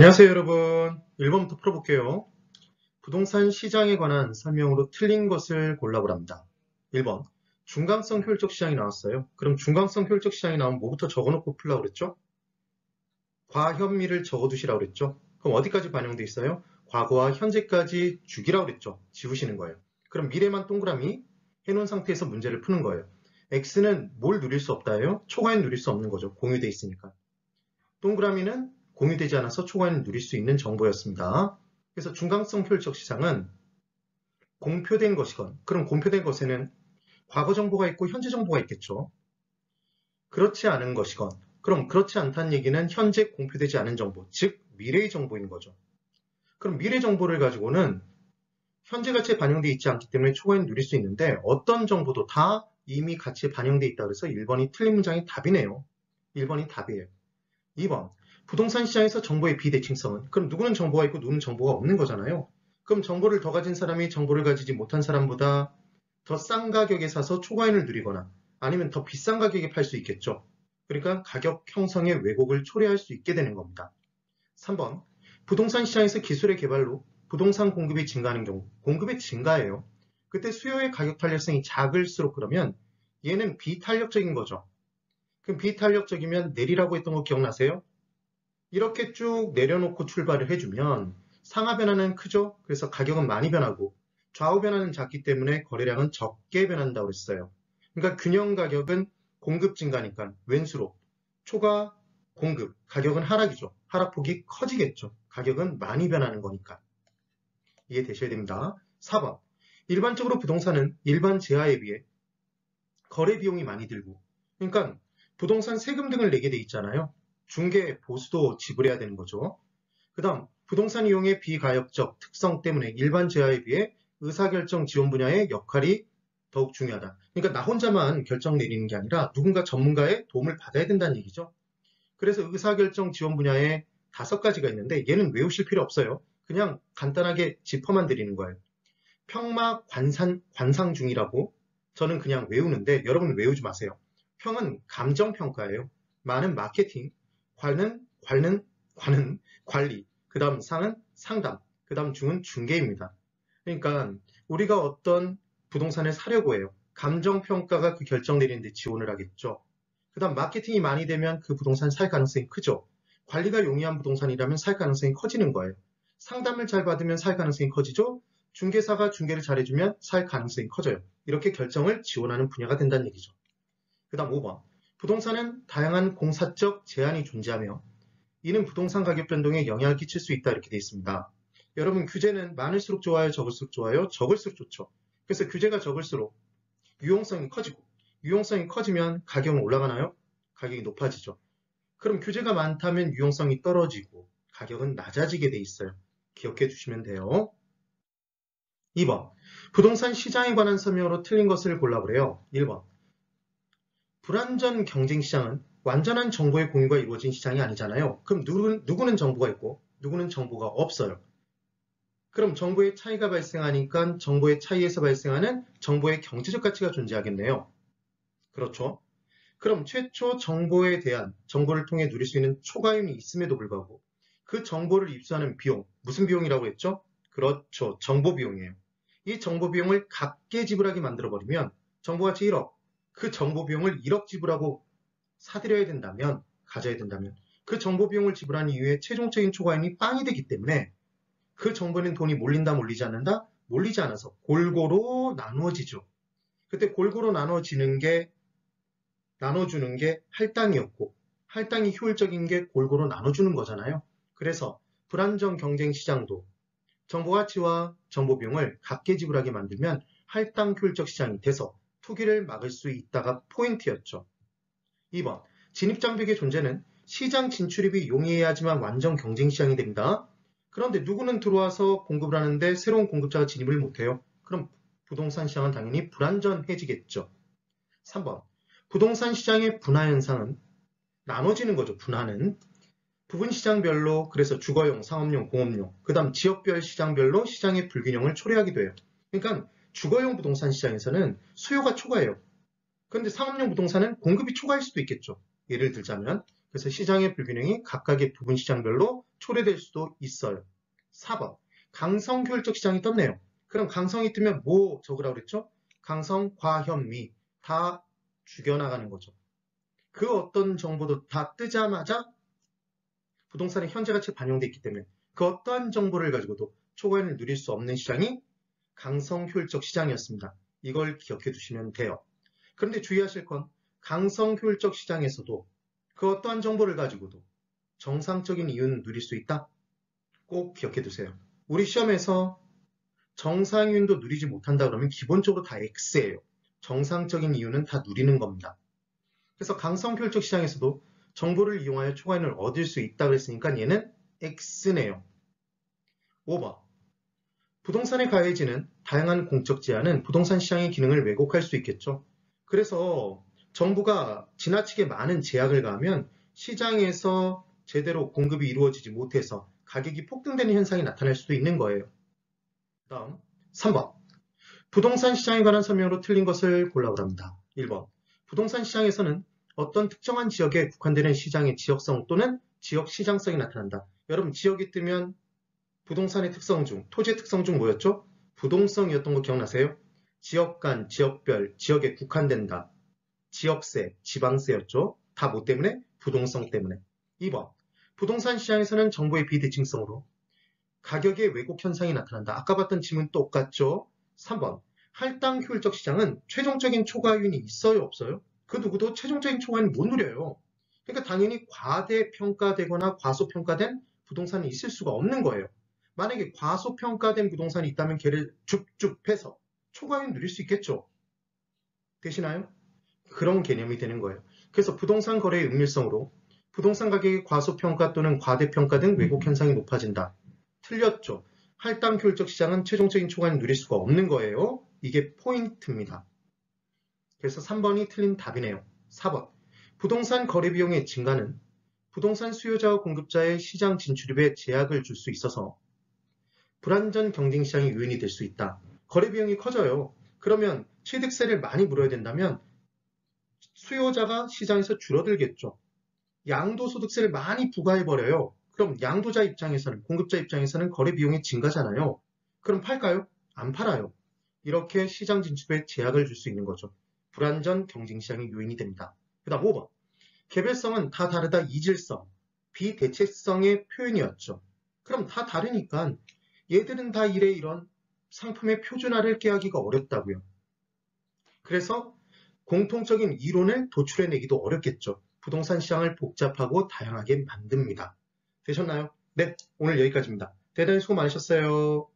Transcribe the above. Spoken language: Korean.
안녕하세요, 여러분. 1번부터 풀어볼게요. 부동산 시장에 관한 설명으로 틀린 것을 골라보랍니다. 1번, 중간성 효율적 시장이 나왔어요. 그럼 중간성 효율적 시장이 나오면 뭐부터 적어놓고 풀라고 그랬죠? 과현미를 적어두시라고 그랬죠? 그럼 어디까지 반영돼 있어요? 과거와 현재까지 주기라고 그랬죠? 지우시는 거예요. 그럼 미래만 동그라미 해놓은 상태에서 문제를 푸는 거예요. X는 뭘 누릴 수 없다예요? 초과엔 누릴 수 없는 거죠. 공유돼 있으니까. 동그라미는 공유되지 않아서 초과인을 누릴 수 있는 정보였습니다. 그래서 중간성 효율적 시장은 공표된 것이건, 그럼 공표된 것에는 과거 정보가 있고 현재 정보가 있겠죠. 그렇지 않은 것이건, 그럼 그렇지 않다는 얘기는 현재 공표되지 않은 정보, 즉 미래의 정보인 거죠. 그럼 미래 정보를 가지고는 현재 가치에 반영되어 있지 않기 때문에 초과인을 누릴 수 있는데 어떤 정보도 다 이미 가치에 반영되어 있다 그래서 1번이 틀린 문장이 답이네요. 1번이 답이에요. 2번, 부동산 시장에서 정보의 비대칭성은? 그럼 누구는 정보가 있고 누구는 정보가 없는 거잖아요. 그럼 정보를 더 가진 사람이 정보를 가지지 못한 사람보다 더 싼 가격에 사서 초과인을 누리거나 아니면 더 비싼 가격에 팔 수 있겠죠. 그러니까 가격 형성의 왜곡을 초래할 수 있게 되는 겁니다. 3번, 부동산 시장에서 기술의 개발로 부동산 공급이 증가하는 경우, 공급의 증가예요. 그때 수요의 가격 탄력성이 작을수록 그러면 얘는 비탄력적인 거죠. 그럼 비탄력적이면 내리라고 했던 거 기억나세요? 이렇게 쭉 내려놓고 출발을 해주면 상하 변화는 크죠? 그래서 가격은 많이 변하고 좌우 변화는 작기 때문에 거래량은 적게 변한다고 했어요. 그러니까 균형 가격은 공급 증가니까 왼수로 초과 공급, 가격은 하락이죠. 하락폭이 커지겠죠. 가격은 많이 변하는 거니까. 이해되셔야 됩니다. 4번, 일반적으로 부동산은 일반 재화에 비해 거래 비용이 많이 들고 그러니까 부동산 세금 등을 내게 돼 있잖아요. 중개, 보수도 지불해야 되는 거죠. 그 다음 부동산 이용의 비가역적 특성 때문에 일반 재화에 비해 의사결정 지원 분야의 역할이 더욱 중요하다. 그러니까 나 혼자만 결정 내리는 게 아니라 누군가 전문가의 도움을 받아야 된다는 얘기죠. 그래서 의사결정 지원 분야에 5가지가 있는데 얘는 외우실 필요 없어요. 그냥 간단하게 짚어만 드리는 거예요. 평마 관상 중이라고 저는 그냥 외우는데 여러분은 외우지 마세요. 평은 감정평가예요. 마는 마케팅, 관은 관리, 그 다음 상은 상담, 그 다음 중은 중개입니다. 그러니까 우리가 어떤 부동산을 사려고 해요. 감정평가가 그 결정 내리는데 지원을 하겠죠. 그 다음 마케팅이 많이 되면 그 부동산 살 가능성이 크죠. 관리가 용이한 부동산이라면 살 가능성이 커지는 거예요. 상담을 잘 받으면 살 가능성이 커지죠. 중개사가 중개를 잘해주면 살 가능성이 커져요. 이렇게 결정을 지원하는 분야가 된다는 얘기죠. 그 다음 5번. 부동산은 다양한 공사적 제한이 존재하며 이는 부동산 가격 변동에 영향을 끼칠 수 있다 이렇게 되어 있습니다. 여러분 규제는 많을수록 좋아요, 적을수록 좋아요? 적을수록 좋죠. 그래서 규제가 적을수록 유용성이 커지고 유용성이 커지면 가격은 올라가나요? 가격이 높아지죠. 그럼 규제가 많다면 유용성이 떨어지고 가격은 낮아지게 돼 있어요. 기억해 주시면 돼요. 2번. 부동산 시장에 관한 설명으로 틀린 것을 골라보래요. 1번. 불완전 경쟁 시장은 완전한 정보의 공유가 이루어진 시장이 아니잖아요. 그럼 누구는 정보가 있고 누구는 정보가 없어요. 그럼 정보의 차이가 발생하니까 정보의 차이에서 발생하는 정보의 경제적 가치가 존재하겠네요. 그렇죠. 그럼 최초 정보에 대한 정보를 통해 누릴 수 있는 초과임이 있음에도 불구하고 그 정보를 입수하는 비용, 무슨 비용이라고 했죠? 그렇죠. 정보 비용이에요. 이 정보 비용을 각계 지불하게 만들어버리면 정보가치 1억, 그 정보 비용을 1억 지불하고 사들여야 된다면, 가져야 된다면 그 정보 비용을 지불한 이후에 최종적인 초과임이 빵이 되기 때문에 그 정보는 돈이 몰린다 몰리지 않는다? 몰리지 않아서 골고루 나누어지죠. 그때 골고루 나눠주는 게 할당이었고 할당이 효율적인 게 골고루 나눠주는 거잖아요. 그래서 불안정 경쟁 시장도 정보가치와 정보비용을 각계 지불하게 만들면 할당 효율적 시장이 돼서 투기를 막을 수 있다가 포인트였죠. 2번, 진입장벽의 존재는 시장 진출입이 용이해야지만 완전 경쟁 시장이 됩니다. 그런데 누구는 들어와서 공급을 하는데 새로운 공급자가 진입을 못해요. 그럼 부동산 시장은 당연히 불안전해지겠죠. 3번, 부동산 시장의 분화 현상은 나눠지는 거죠. 분화는. 부분 시장별로 그래서 주거용, 상업용, 공업용, 그 다음 지역별 시장별로 시장의 불균형을 초래하기도 해요. 그러니까 주거용 부동산 시장에서는 수요가 초과해요. 그런데 상업용 부동산은 공급이 초과할 수도 있겠죠. 예를 들자면 그래서 시장의 불균형이 각각의 부분 시장별로 초래될 수도 있어요. 4번. 강성 효율적 시장이 떴네요. 그럼 강성이 뜨면 뭐 적으라고 그랬죠? 강성, 과현미 다 죽여나가는 거죠. 그 어떤 정보도 다 뜨자마자 부동산의 현재 가치에 반영되어 있기 때문에 그 어떠한 정보를 가지고도 초과이익을 누릴 수 없는 시장이 강성 효율적 시장이었습니다. 이걸 기억해 두시면 돼요. 그런데 주의하실 건 강성 효율적 시장에서도 그 어떠한 정보를 가지고도 정상적인 이윤을 누릴 수 있다? 꼭 기억해 두세요. 우리 시험에서 정상이윤도 누리지 못한다 그러면 기본적으로 다 X예요. 정상적인 이윤은 다 누리는 겁니다. 그래서 강성 효율적 시장에서도 정보를 이용하여 초과이익을 얻을 수 있다고 했으니까 얘는 X네요. 5번. 부동산의 가해지는 다양한 공적 제한은 부동산 시장의 기능을 왜곡할 수 있겠죠. 그래서 정부가 지나치게 많은 제약을 가하면 시장에서 제대로 공급이 이루어지지 못해서 가격이 폭등되는 현상이 나타날 수도 있는 거예요. 다음 3번. 부동산 시장에 관한 설명으로 틀린 것을 골라보랍니다. 1번. 부동산 시장에서는 어떤 특정한 지역에 국한되는 시장의 지역성 또는 지역 시장성이 나타난다. 여러분 지역이 뜨면 부동산의 특성 중, 토지의 특성 중 뭐였죠? 부동성이었던 거 기억나세요? 지역 간, 지역별, 지역에 국한된다. 지역세, 지방세였죠. 다 뭐 때문에? 부동성 때문에. 2번. 부동산 시장에서는 정보의 비대칭성으로 가격의 왜곡 현상이 나타난다. 아까 봤던 질문 똑같죠? 3번. 할당 효율적 시장은 최종적인 초과이윤이 있어요? 없어요? 그 누구도 최종적인 초과이윤을 못 누려요. 그러니까 당연히 과대평가되거나 과소평가된 부동산이 있을 수가 없는 거예요. 만약에 과소평가된 부동산이 있다면 걔를 줍줍 해서 초과이윤 누릴 수 있겠죠. 되시나요? 그런 개념이 되는 거예요. 그래서 부동산 거래의 은밀성으로 부동산 가격의 과소평가 또는 과대평가 등 왜곡 현상이 높아진다. 틀렸죠. 할당 효율적 시장은 최종적인 초과이윤을 누릴 수가 없는 거예요. 이게 포인트입니다. 그래서 3번이 틀린 답이네요. 4번. 부동산 거래 비용의 증가는 부동산 수요자와 공급자의 시장 진출입에 제약을 줄 수 있어서 불안전 경쟁 시장의 요인이 될 수 있다. 거래 비용이 커져요. 그러면 취득세를 많이 물어야 된다면 수요자가 시장에서 줄어들겠죠. 양도소득세를 많이 부과해버려요. 그럼 양도자 입장에서는, 공급자 입장에서는 거래 비용이 증가잖아요. 그럼 팔까요? 안 팔아요. 이렇게 시장 진출에 제약을 줄 수 있는 거죠. 불안전 경쟁 시장의 요인이 됩니다. 그 다음 5번. 개별성은 다 다르다 이질성, 비대체성의 표현이었죠. 그럼 다 다르니까 얘들은 다 이래 이런 상품의 표준화를 깨하기가 어렵다고요. 그래서 공통적인 이론을 도출해내기도 어렵겠죠. 부동산 시장을 복잡하고 다양하게 만듭니다. 되셨나요? 네, 오늘 여기까지입니다. 대단히 수고 많으셨어요.